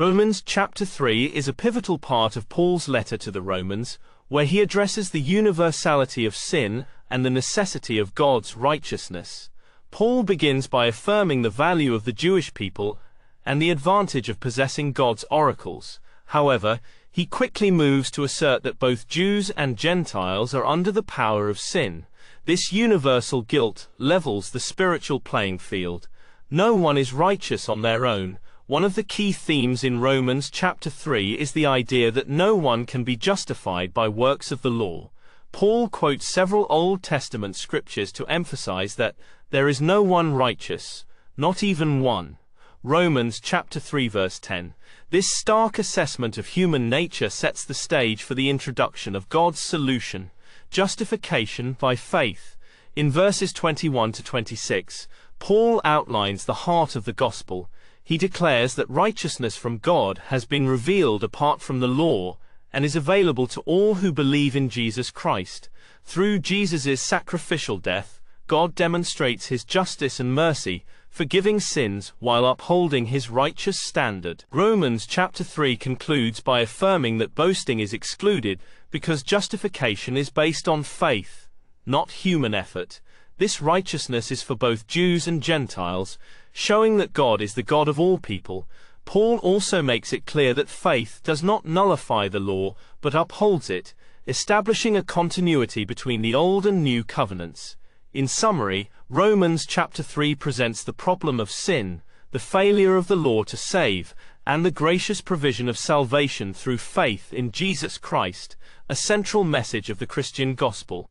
Romans chapter 3 is a pivotal part of Paul's letter to the Romans, where he addresses the universality of sin and the necessity of God's righteousness. Paul begins by affirming the value of the Jewish people and the advantage of possessing God's oracles. However, he quickly moves to assert that both Jews and Gentiles are under the power of sin. This universal guilt levels the spiritual playing field. No one is righteous on their own. One of the key themes in Romans chapter 3 is the idea that no one can be justified by works of the law. Paul quotes several Old Testament scriptures to emphasize that there is no one righteous, not even one. Romans chapter 3 verse 10. This stark assessment of human nature sets the stage for the introduction of God's solution, justification by faith. In verses 21 to 26, Paul outlines the heart of the gospel. He declares that righteousness from God has been revealed apart from the law and is available to all who believe in Jesus Christ. Through Jesus' sacrificial death, God demonstrates his justice and mercy, forgiving sins while upholding his righteous standard. Romans chapter 3 concludes by affirming that boasting is excluded because justification is based on faith, not human effort. This righteousness is for both Jews and Gentiles, showing that God is the God of all people. Paul also makes it clear that faith does not nullify the law, but upholds it, establishing a continuity between the Old and New covenants. In summary, Romans chapter 3 presents the problem of sin, the failure of the law to save, and the gracious provision of salvation through faith in Jesus Christ, a central message of the Christian gospel.